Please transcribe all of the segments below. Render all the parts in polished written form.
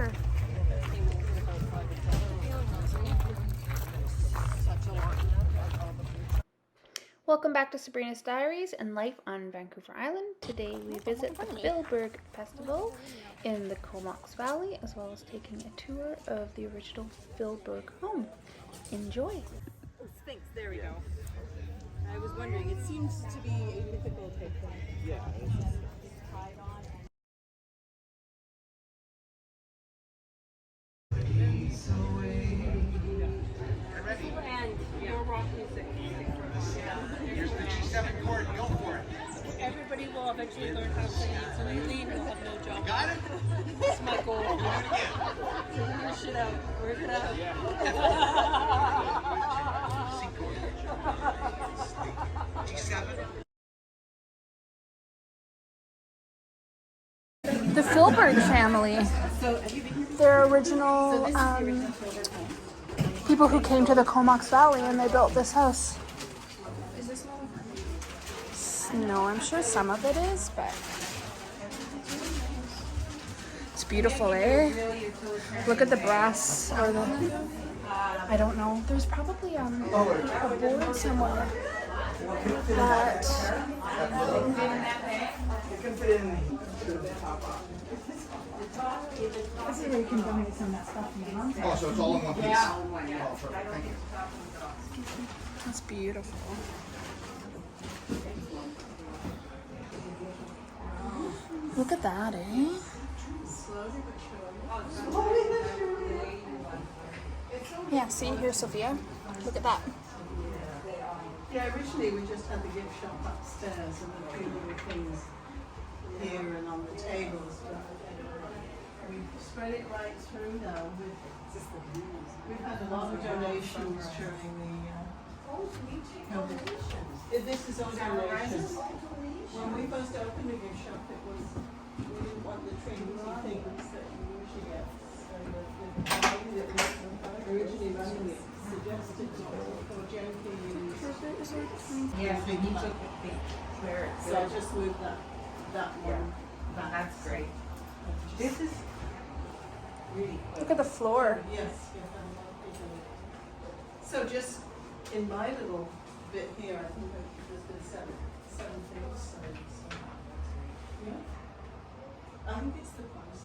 Vancouver. Welcome back to Sabrina's Diaries and Life on Vancouver Island. Today we visit the Filberg Festival in the Comox Valley, as well as taking a tour of the original Filberg home. Enjoy! Sphinx, there we go. I was wondering, it seems to be a mythical type thing. Yeah. And your rock music. Here's the G7 chord, go for it. Everybody will eventually learn how to play the ukulele and will have no job. Got it? That's my goal. Figure your shit out. Work it out. C chord. G7. The Filberg family. They're original people who came to the Comox Valley and they built this house. Is this one? No, I'm sure some of it is, but it's beautiful, eh? Look at the brass or the, I don't know. There's probably a board somewhere that this is where you can donate some of that stuff. Oh, so it's all in one piece? Oh, perfect. Thank you. That's beautiful. Look at that, eh? Yeah, see here, Sophia. Look at that. Yeah, originally we just had the gift shop upstairs and the few little things here and on the tables, but we've spread it right through now. We've had a lot of donations during the This is all donations. When we first opened the gift shop, it was, we didn't want the trendy things that you usually get. So the lady that was originally running it suggested for Jenky use. Yeah, so he took the where So I just moved that one. that's great. This is really cool. Look at the floor. Yes. So just in my little bit here, I think there's been seven things. So, yeah. I think it's the price.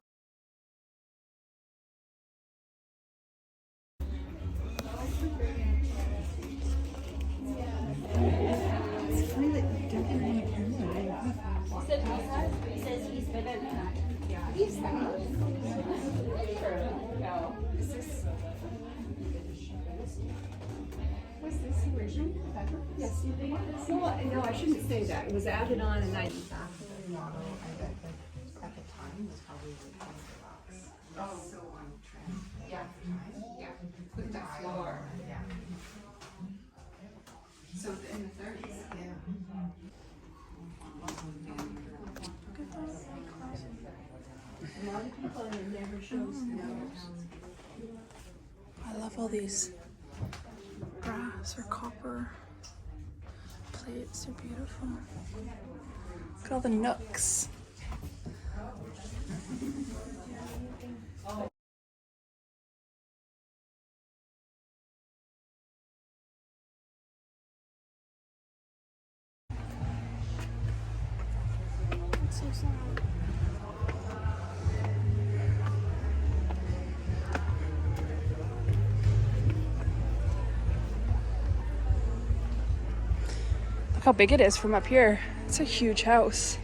Yes. Well, no, I shouldn't say that. It was added on and I. At the time was probably $20. Oh, so on trend. Yeah, yeah. With the floor. Yeah. So in the 30s. Yeah. A lot of people it never shows I love all these brass or copper plates. They're beautiful. Look at all the nooks. So sad. Look how big it is from up here. It's a huge house.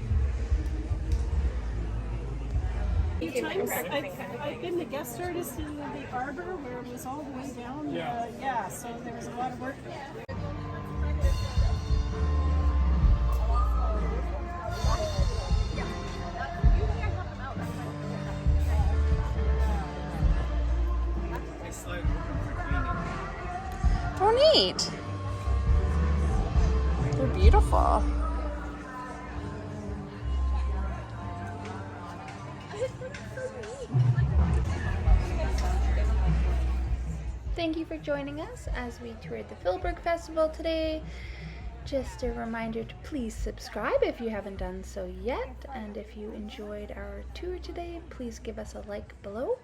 I've been the guest artist in the arbor where it was all the way down. Yeah, so there was a lot of work. Oh, neat. They're beautiful. Thank you for joining us as we toured the Filberg Festival today. Just a reminder to please subscribe if you haven't done so yet, and if you enjoyed our tour today, please give us a like below.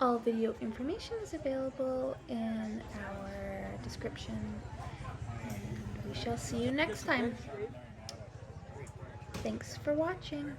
All video information is available in our description, and we shall see you next time. Thanks for watching.